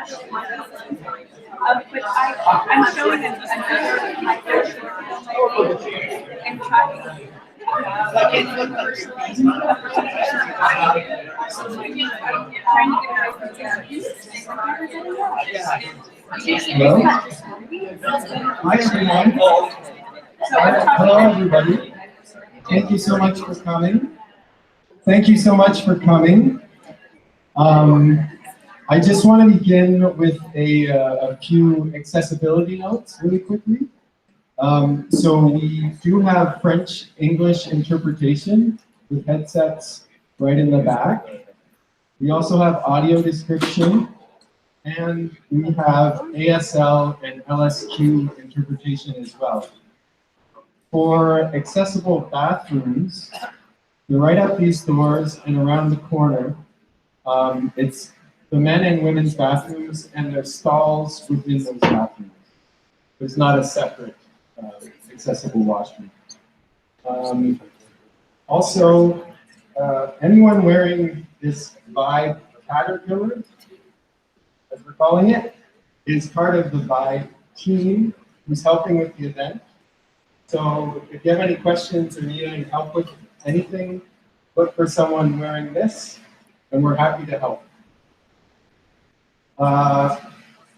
But I'm showing it and trying Hello. Hi everyone. Hello everybody. Thank you so much for coming. Thank you so much for coming. I just want to begin with a few accessibility notes really quickly. So we do have French-English interpretation with headsets right in the back. We also have audio description, and we have ASL and LSQ interpretation as well. For accessible bathrooms, they're right out these doors and around the corner. It's the men and women's bathrooms, and there's stalls within those bathrooms. There's not a separate accessible washroom. Also, anyone wearing this Vibe Caterpillar, as we're calling it, is part of the Vibe team who's helping with the event. So if you have any questions or need any help with anything, look for someone wearing this, and we're happy to help.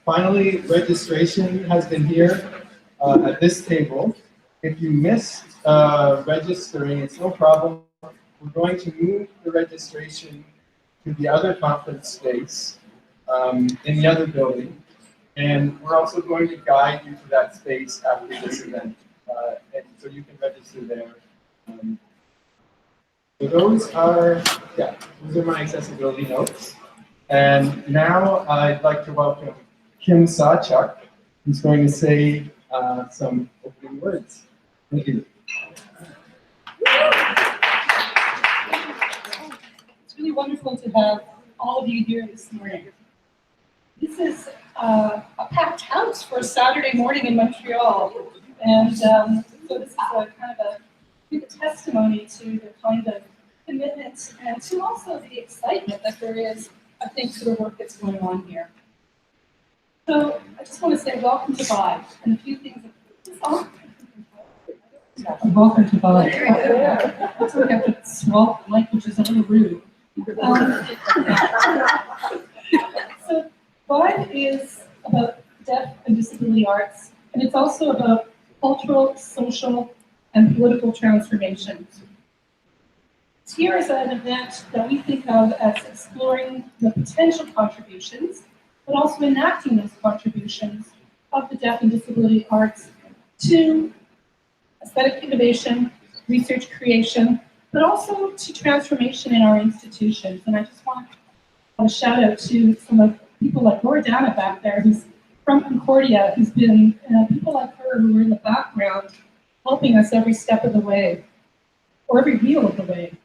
Finally, registration has been here at this table. If you missed registering, it's no problem. We're going to move the registration to the other conference space in the other building. And we're also going to guide you to that space after this event. And so you can register there. So those are my accessibility notes. And now I'd like to welcome Kim Sawchuk, who's going to say some opening words. Thank you. It's really wonderful to have all of you here this morning. This is a packed house for a Saturday morning in Montreal. And so this is a kind of a testimony to the kind of commitment and to also the excitement that there is, I think, to the work that's going on here. So I just want to say welcome to Vibe and a few things. Welcome to Vibe. So we have to swap the mic, which is a little rude. So Vibe is about deaf and disability arts, and it's also about cultural, social, and political transformation. Here is an event that we think of as exploring the potential contributions, but also enacting those contributions of the deaf and disability arts to aesthetic innovation, research creation, but also to transformation in our institutions. And I just want a shout out to some of people like Gordana back there, who's from Concordia, who's been people like her who are in the background helping us every step of the way, or every wheel of the way.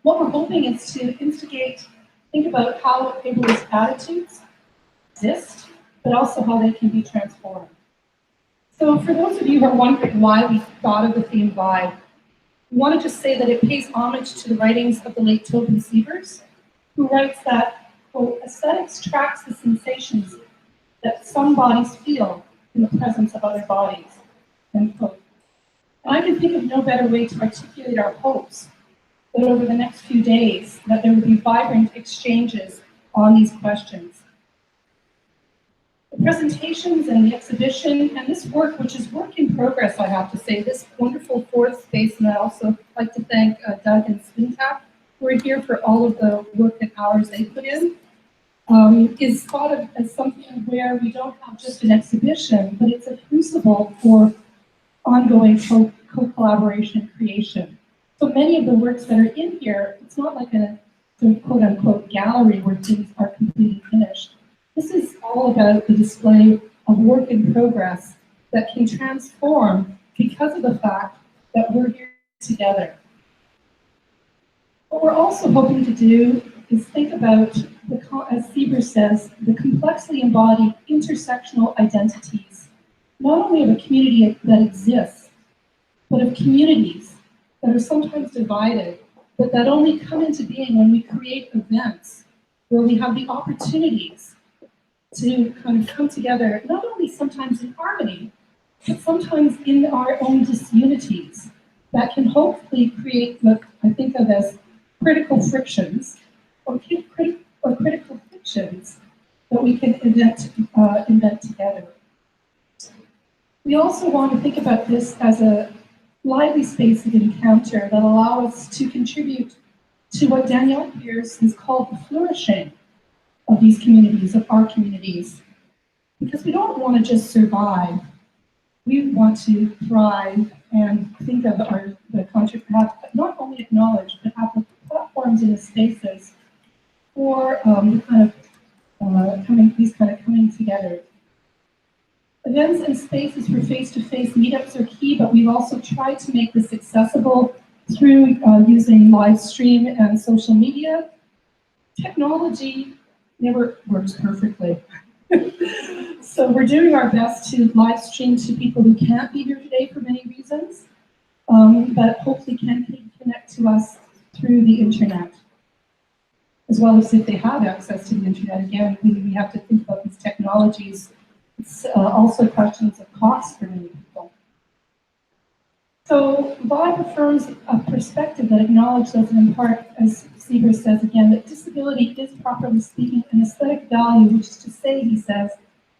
What we're hoping is to instigate, think about how ableist attitudes exist, but also how they can be transformed. So for those of you who are wondering why we thought of the theme Vibe, we want to just say that it pays homage to the writings of the late Tobin Sievers, who writes that, quote, aesthetics tracks the sensations that some bodies feel in the presence of other bodies, end quote. And I can think of no better way to articulate our hopes that over the next few days that there will be vibrant exchanges on these questions. The presentations and the exhibition and this work, which is work in progress, I have to say, this wonderful fourth space, and I'd also like to thank Doug and Spintap, who are here for all of the work and hours they put in, is thought of as something where we don't have just an exhibition, but it's a crucible for ongoing co-collaboration and creation. So many of the works that are in here, it's not like a quote-unquote gallery where things are completely finished. This is all about the display of work in progress that can transform because of the fact that we're here together. What we're also hoping to do is think about, as Sieber says, the complexly embodied intersectional identities, not only of a community that exists, but of communities that are sometimes divided, but that only come into being when we create events where we have the opportunities to kind of come together, not only sometimes in harmony, but sometimes in our own disunities that can hopefully create what I think of as critical frictions or critical fictions that we can invent together. We also want to think about this as a lively space of encounter that allows us to contribute to what Danielle Pierce has called the flourishing of these communities, of our communities. Because we don't want to just survive. We want to thrive and think of not only acknowledge, but have the platforms and the spaces for coming together. Events and spaces for face-to-face meetups are key, but we've also tried to make this accessible through using live stream and social media. Technology never works perfectly. So we're doing our best to live stream to people who can't be here today for many reasons, but hopefully can connect to us through the internet. As well as if they have access to the internet, again, we have to think about these technologies. It's also questions of cost for many people. So Vibe affirms a perspective that acknowledges and in part, as Sieber says again, that disability is, properly speaking, an aesthetic value, which is to say, he says,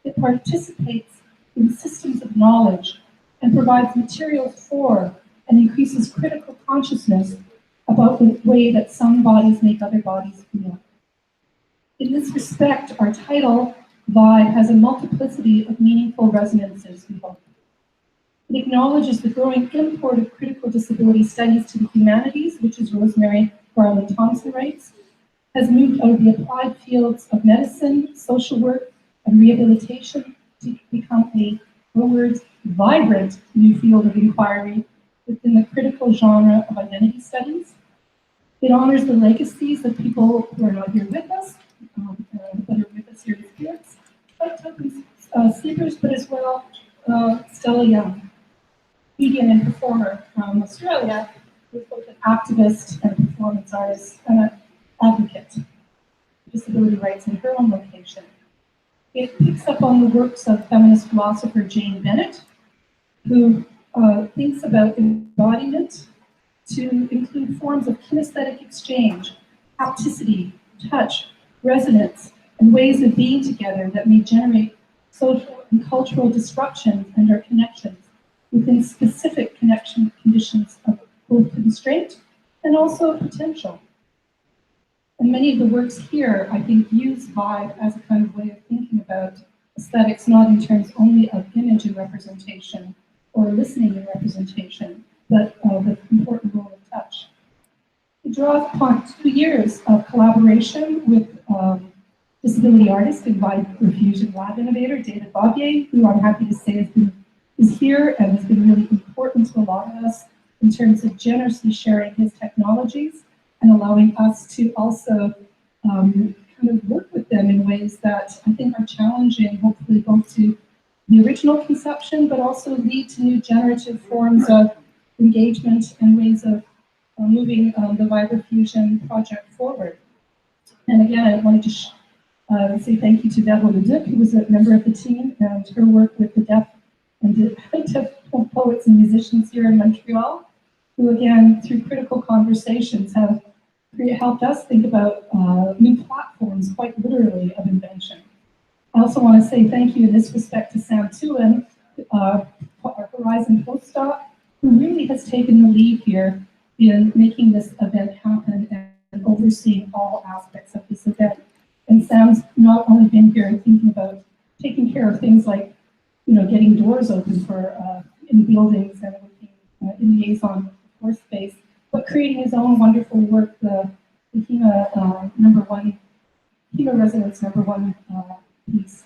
it participates in systems of knowledge and provides materials for and increases critical consciousness about the way that some bodies make other bodies feel. In this respect, our title, Vibe, has a multiplicity of meaningful resonances, we hope. It acknowledges the growing import of critical disability studies to the humanities, which is Rosemary Garland Thompson writes, has moved out of the applied fields of medicine, social work, and rehabilitation to become a, words, vibrant new field of inquiry within the critical genre of identity studies. It honors the legacies of people who are not here with us, that are with us here in spirits, but speakers, but as well Stella Young, comedian and performer from Australia, who is both an activist and a performance artist and an advocate for disability rights in her own location. It picks up on the works of feminist philosopher Jane Bennett, who thinks about embodiment to include forms of kinesthetic exchange, hapticity, touch, resonance, and ways of being together that may generate social and cultural disruptions and our connections within specific connection conditions of both constraint and also potential. And many of the works here, I think, use Vibe as a kind of way of thinking about aesthetics, not in terms only of image and representation or listening and representation, but the important role of touch. It draws upon 2 years of collaboration with disability artist and VibraFusionLab innovator David Bobier, who I'm happy to say is here and has been really important to a lot of us in terms of generously sharing his technologies and allowing us to also kind of work with them in ways that I think are challenging, hopefully both to the original conception, but also lead to new generative forms of engagement and ways of moving the VibraFusion project forward. And again, I wanted to say thank you to Deborah Leduc, who was a member of the team, and her work with the deaf and deaf poets and musicians here in Montreal, who again, through critical conversations, have helped us think about new platforms, quite literally, of invention. I also want to say thank you in this respect to Sam Thulin, our Horizon postdoc, who really has taken the lead here in making this event happen and overseeing all aspects of this event. And Sam's not only been here thinking about taking care of things like, getting doors open for in buildings and working in liaison with the floor space, but creating his own wonderful work, the HEMA HEMA Resonance #1 piece.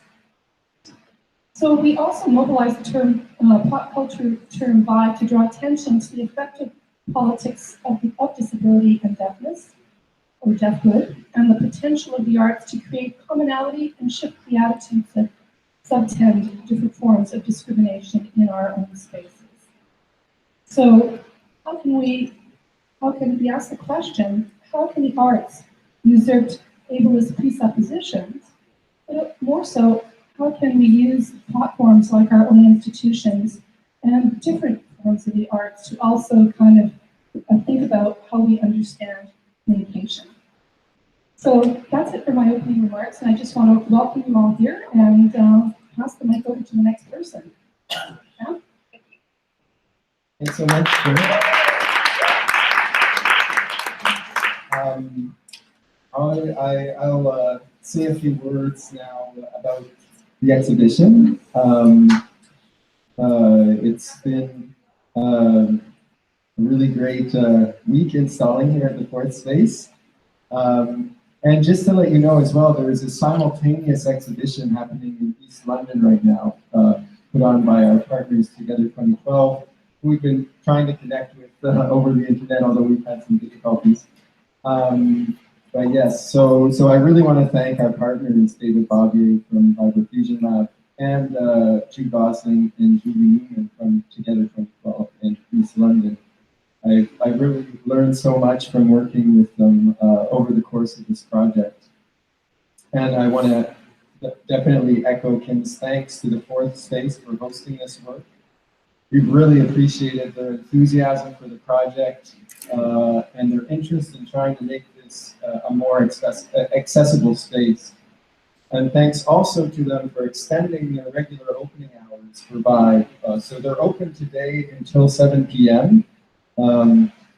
So we also mobilized the term pop culture term Vibe to draw attention to the effective politics of disability and deafness, or deafhood, and the potential of the arts to create commonality and shift the attitudes that subtend different forms of discrimination in our own spaces. So how can we ask the question, how can the arts usurp ableist presuppositions, but more so, how can we use platforms like our own institutions and different forms of the arts to also kind of think about how we understand communication. So that's it for my opening remarks, and I just want to welcome you all here and pass the mic over to the next person. Yeah? Thanks so much, Sharon. I'll say a few words now about the exhibition. It's been a really great week installing here at the Fourth Space. And just to let you know as well, there is a simultaneous exhibition happening in East London right now, put on by our partners Together 2012, who we've been trying to connect with over the internet, although we've had some difficulties. But yes, so I really want to thank our partners, David Bobier from VibraFusionLab, and Jude Gosling and Julie Newman from Together 2012 in East London. I really learned so much from working with them over the course of this project. And I want to definitely echo Kim's thanks to the Fourth Space for hosting this work. We've really appreciated their enthusiasm for the project and their interest in trying to make this a more accessible space. And thanks also to them for extending their regular opening hours for Vibe. So they're open today until 7 p.m.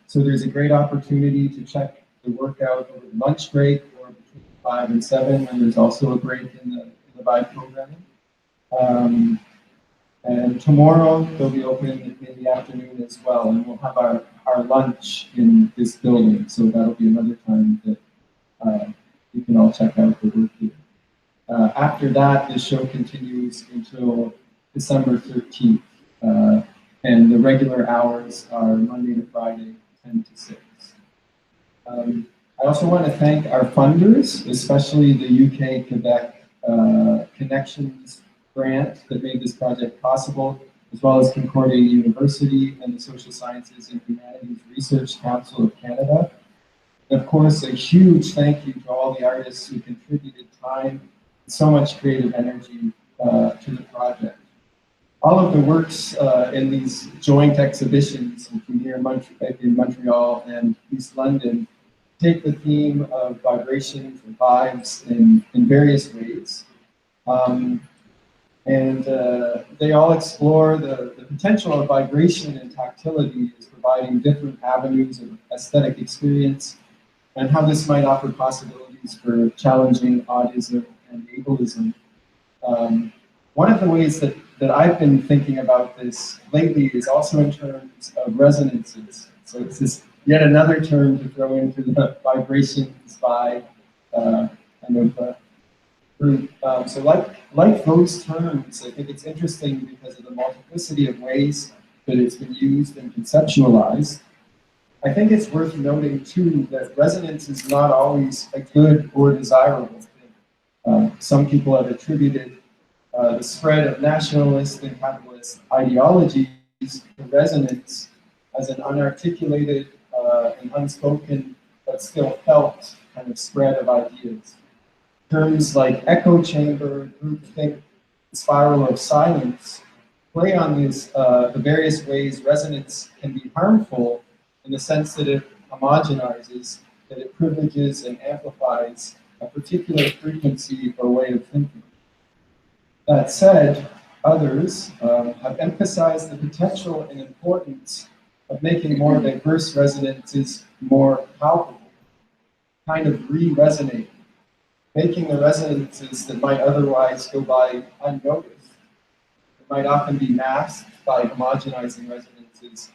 So there's a great opportunity to check the work out over the lunch break or between 5 and 7, and there's also a break in the Vibe programming. And tomorrow they'll be open in the afternoon as well, and we'll have our lunch in this building, so that'll be another time that you can all check out the work here. After that, the show continues until December 13th, and the regular hours are Monday to Friday, 10 to 6. I also want to thank our funders, especially the UK-Quebec Connections grant that made this project possible, as well as Concordia University and the Social Sciences and Humanities Research Council of Canada. And of course, a huge thank you to all the artists who contributed time and so much creative energy to the project. All of the works in these joint exhibitions here in Montreal and East London take the theme of vibrations and vibes in various ways. And they all explore the potential of vibration and tactility as providing different avenues of aesthetic experience and how this might offer possibilities for challenging autism and ableism. One of the ways that I've been thinking about this lately is also in terms of resonances. So it's this yet another term to throw into the vibrations vibe kind of group. So like those terms, I think it's interesting because of the multiplicity of ways that it's been used and conceptualized. I think it's worth noting too that resonance is not always a good or desirable thing. Some people have attributed the spread of nationalist and capitalist ideologies to resonance as an unarticulated and unspoken but still felt kind of spread of ideas. Terms like echo chamber, groupthink, spiral of silence play on these the various ways resonance can be harmful in the sense that it homogenizes, that it privileges and amplifies a particular frequency or way of thinking. That said, others have emphasized the potential and importance of making more diverse resonances more palpable, kind of re-resonate, making the resonances that might otherwise go by unnoticed, that might often be masked by homogenizing resonances,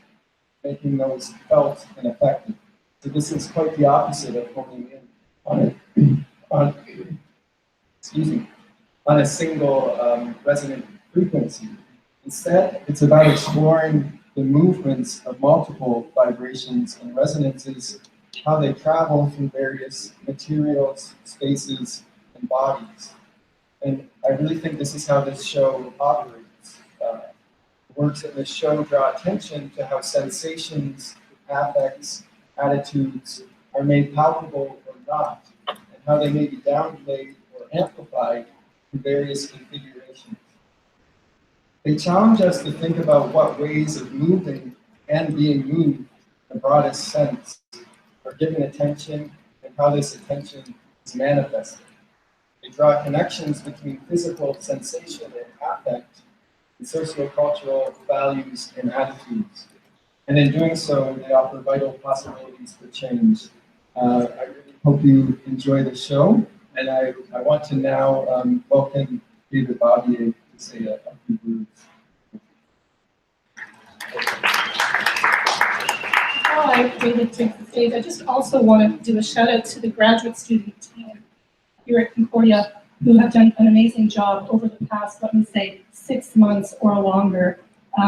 making those felt and effective. So this is quite the opposite of honing in on a single resonant frequency. Instead, it's about exploring the movements of multiple vibrations and resonances, how they travel through various materials, spaces, and bodies. And I really think this is how this show operates. Works in this show draw attention to how sensations, affects, attitudes are made palpable or not, and how they may be downplayed or amplified through various configurations. They challenge us to think about what ways of moving and being moved in the broadest sense are given attention and how this attention is manifested. They draw connections between physical sensation and affect and sociocultural values and attitudes. And in doing so, they offer vital possibilities for change. I really hope you enjoy the show. And I want to now welcome David Bobier to say a few words. Before David takes the stage, I just also want to do a shout out to the graduate student team here at Concordia who have done an amazing job over the past, let me say, 6 months or longer,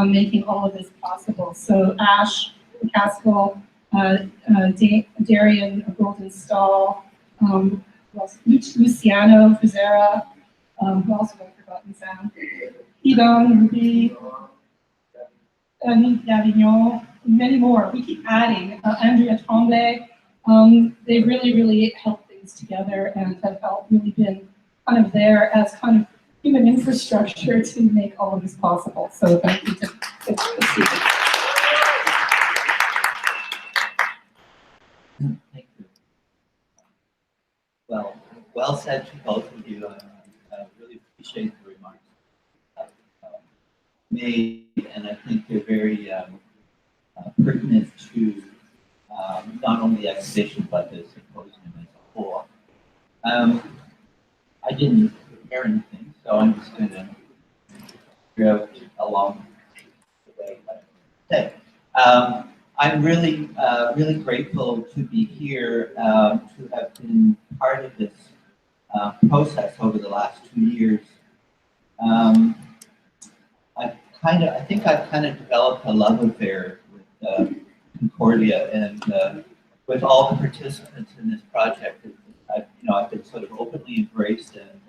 making all of this possible. So Ash Caskell, Darian Goldenstall, Luciano Frizera, who else have I forgotten, Sam? Idon, Ruby, Annie Davignon, many more. We keep adding. Andrea Tremblay. They really, really helped things together and have really been kind of there as kind of human infrastructure to make all of this possible. So thank you to the students. Thank you. Well said to both of you. I really appreciate the remarks made, and I think they're very pertinent to not only the exhibition but the symposium as a whole. I didn't prepare anything, so I'm just going to figure out along the way what I say. I'm really, really grateful to be here, to have been part of this process over the last 2 years. I think I've kind of developed a love affair with Concordia and with all the participants in this project. I've been sort of openly embraced and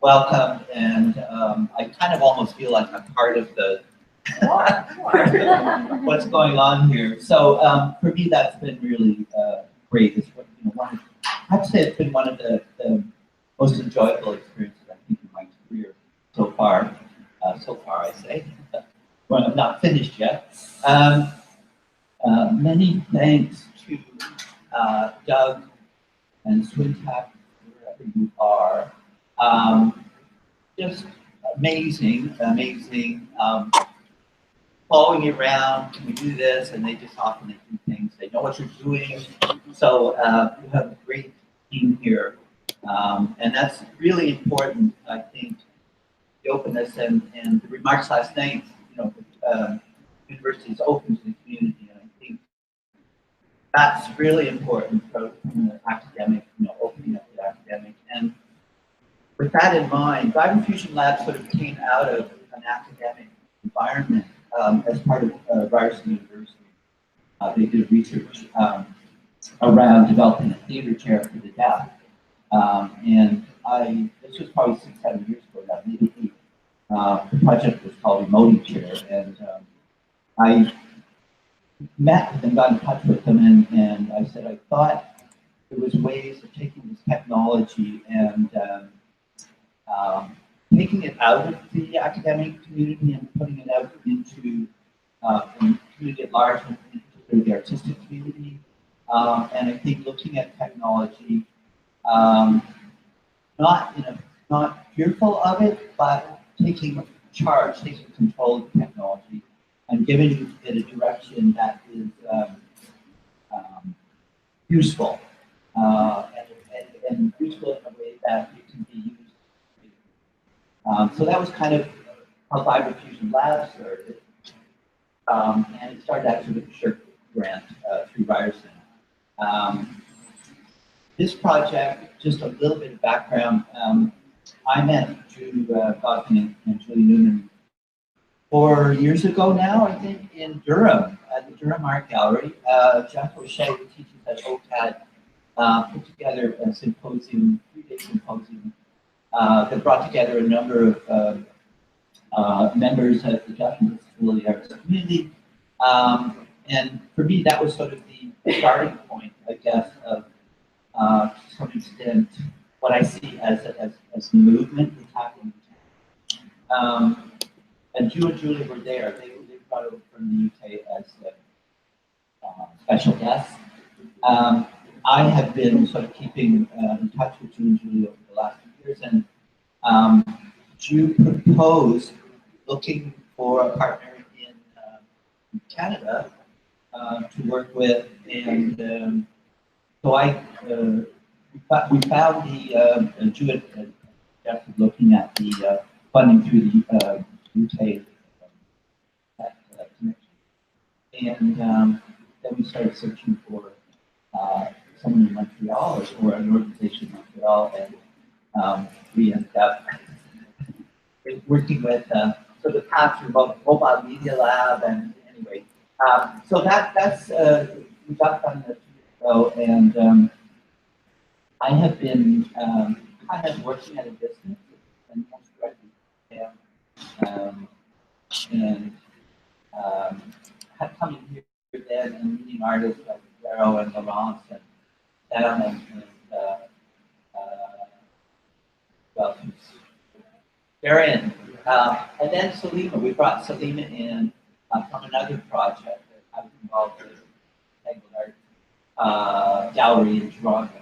welcomed, and I kind of almost feel like I'm part of the what's going on here. So for me, that's been really great. It's I'd say it's been one of the most enjoyable experiences I think in my career so far. So far, I say. Well, I'm not finished yet. Many thanks to Doug and Sawchuk, wherever you are. Just amazing. Following you around, can we do this? And they just often do things. They know what you're doing. So you have a great team here. And that's really important, I think, the openness and the remarks last night. The university is open to the community, and I think that's really important from the academic, opening up the academic. And with that in mind, VibraFusionLab sort of came out of an academic environment as part of Ryerson University. They did research around developing a theater chair for the deaf. And this was probably 6-7 years ago now, maybe 8. The project was called Remoting Chair, and I met with them, got in touch with them, and I said I thought there was ways of taking this technology and taking it out of the academic community and putting it out into the community at large, in particular the artistic community. And I think looking at technology, not fearful of it, but taking charge, taking control of the technology, and giving it a direction that is useful, and useful in a way that it can be used. So that was kind of how VibraFusionLab started, and it started actually with the SHIRK grant through Ryerson. This project, just a little bit of background, I met Gosling and Julie Newman 4 years ago now, I think, in Durham, at the Durham Art Gallery. Jeff O'Shea, who teaches at OCAD, put together a symposium, 3-day symposium, that brought together a number of members of the Deaf and Disability Arts community. And for me, that was sort of the starting point, I guess, of to some extent what I see as the movement that's happening. and Julie were there. They brought over from the UK as special guests. I have been sort of keeping in touch with Julie over the last few years, and Ju proposed looking for a partner in Canada to work with, and so we found the Ju had suggested looking at the funding through the UK connection, and then we started searching for someone in Montreal or an organization in Montreal, and we ended up working with so the path through both Mobile Media Lab and anyway. So that's we got done 2 years ago, and I have been kind of working at a distance and most directly and have come in here then and meeting artists like Vero and Laurence and Sam and well, Darian. And then Salima, we brought Salima in from another project that I was involved with, Tangled Art Gallery in Toronto.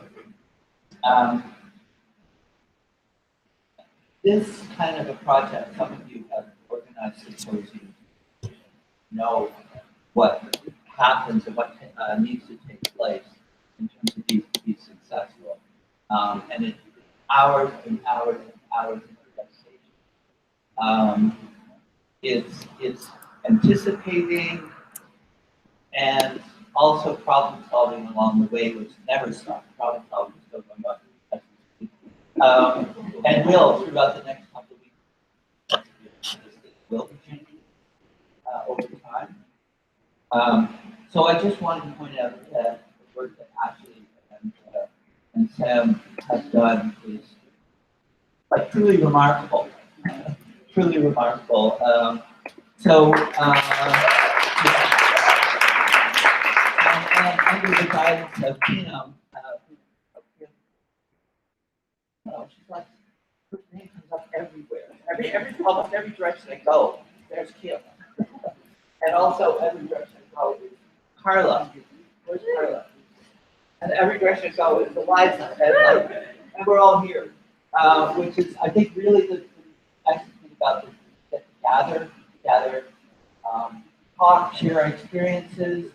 This kind of a project, some of you have organized symposiums, know what happens and what needs to take place in terms of these to be successful. And it's hours and hours and hours of investigation. It's anticipating and also problem solving along the way, which never stops. Problem solving is still going on. And will throughout the next couple of weeks. It will be changing over time. So I just wanted to point out that the work that Ashley and Sam have done is like truly remarkable. Truly remarkable. And under the guidance of Kim, she's like, her name comes up everywhere. Almost every direction I go, there's Kim. And also every direction I go is Carla. Where's Carla? And every direction I go is Eliza. And we're all here. Which is, I think, really the nice thing about this, that gather, talk, share our experiences,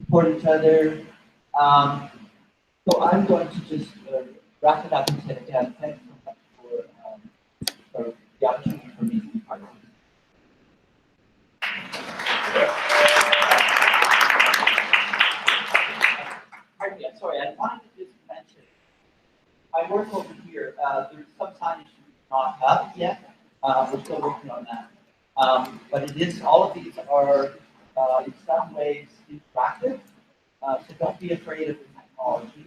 support each other. So I'm going to just wrap it up and say again, thanks so much for the opportunity for me to be part of it. Pardon me, I'm sorry, I wanted to just mention, I work over here, there's some signage not up yet, we're still working on that. But it is, all of these are in some ways interactive, so don't be afraid of the technology.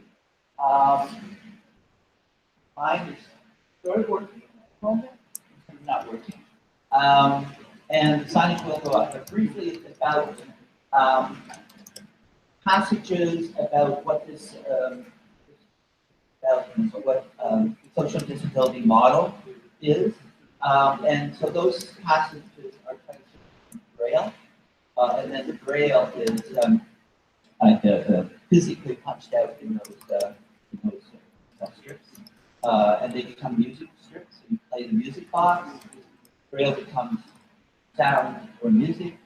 Mine is sort of working at the moment, it's not working. And the signage will go up, but briefly it's about passages about what this what social disability model is. And so those passages are kind of braille, and then the braille is physically punched out in those strips, and they become music strips. So you play the music box, braille becomes sound or music,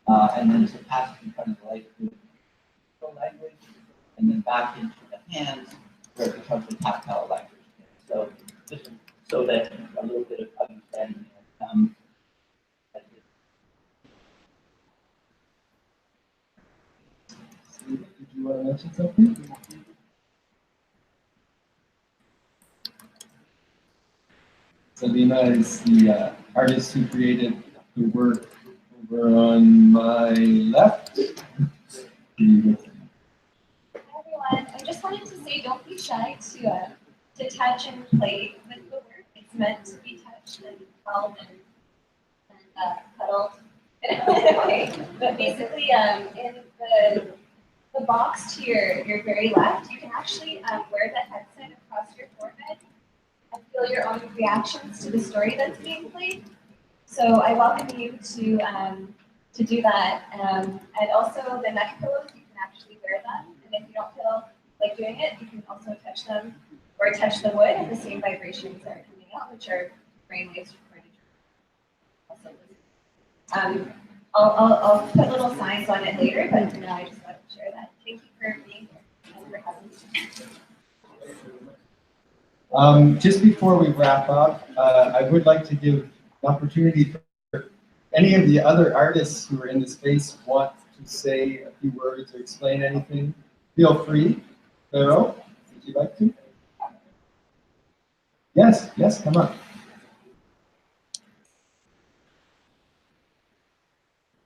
and then there's a passage in front of the light with language, and then back into the hands where it becomes a tactile language. So just so that a little bit of understanding comes. Did you want to mention something? Selena is the artist who created the work over on my left. Hi everyone, I just wanted to say don't be shy to touch and play with the work. It's meant to be touched and held and cuddled in a way. But basically, in the box to your very left, you can actually wear the headset across your forehead and feel your own reactions to the story that's being played. So I welcome you to do that. And also the neck pillows, you can actually wear them. And if you don't feel like doing it, you can also touch them or touch the wood, and the same vibrations are coming out, which are brainwaves recorded. Also, I'll put little signs on it later, but now I just want to share that. Thank you for being here and for having me. Just before we wrap up, I would like to give an opportunity for any of the other artists who are in the space want to say a few words or explain anything. Feel free. Vero, would you like to? Yes, come on.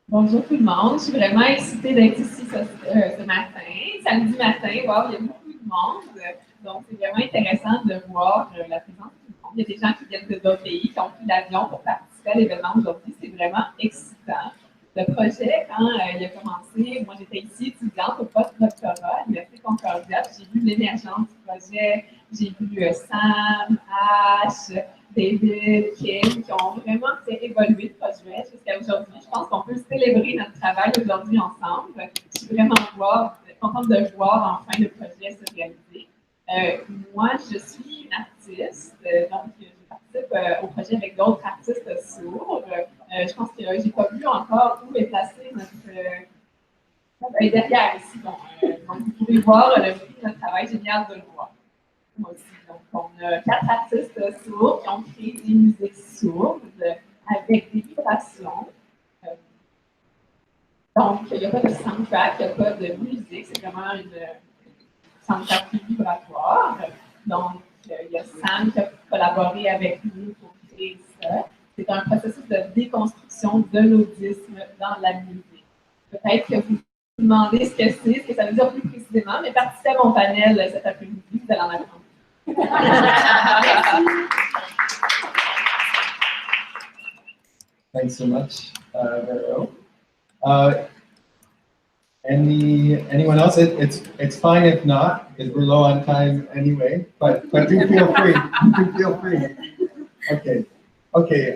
Bonjour tout le monde, je suis vraiment excitée d'être ici ce matin, samedi matin. Wow, il y a beaucoup de monde, donc c'est vraiment intéressant de voir la présence du monde. Il y a des gens qui viennent de d'autres pays, qui ont pris l'avion pour participer à l'événement aujourd'hui. C'est vraiment excitant. Le projet, quand il a commencé, moi j'étais ici étudiante au post-doctorat à l'Université Concordia, j'ai vu l'émergence du projet, j'ai vu Sam, Ash, David, Kim, qui ont vraiment fait évoluer le projet jusqu'à aujourd'hui. Je pense qu'on peut célébrer notre travail aujourd'hui ensemble. Je suis vraiment contente de voir enfin le projet se réaliser. Moi, je suis une artiste, donc je participe au projet avec d'autres artistes sourds. Je pense que je n'ai pas vu encore où est placé notre... derrière ici. Donc, vous pouvez voir le fruit de notre travail, j'ai bien hâte de le voir. Moi aussi. Donc, on a 4 artistes sourds qui ont créé des musiques sourdes avec des vibrations. Donc, il n'y a pas de soundtrack, il n'y a pas de musique, c'est vraiment une soundtrack vibratoire. Donc, il y a Sam qui a collaboré avec nous pour créer ça. C'est un processus de déconstruction de l'audisme dans la musique. Peut-être que vous vous demandez ce que ça veut dire plus précisément, mais participez à mon panel cet après-midi, vous allez en apprendre. Thanks so much, Vero. Anyone else? It's fine if not, because we're low on time anyway. But do feel free. Do feel free. Okay.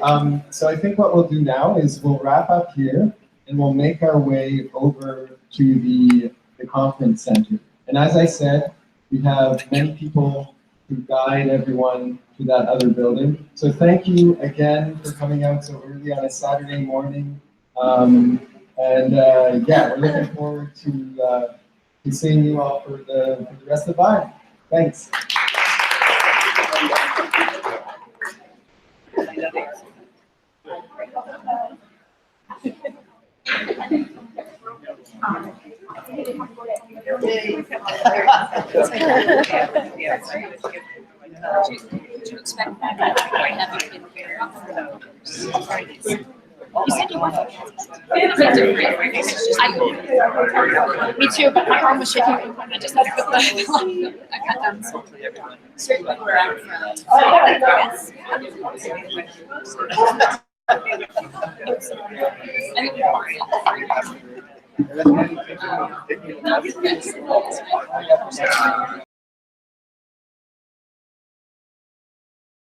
So I think what we'll do now is we'll wrap up here, and we'll make our way over to the conference center. And as I said, we have many people to guide everyone to that other building. So thank you again for coming out so early on a Saturday morning. Yeah, we're looking forward to seeing you all for the rest of the vibe. Thanks. Did you expect that? I haven't been here. You said you wanted me too, but my arm was shaking when I just had to put the I got them. Certainly where I'm from. Yes. I think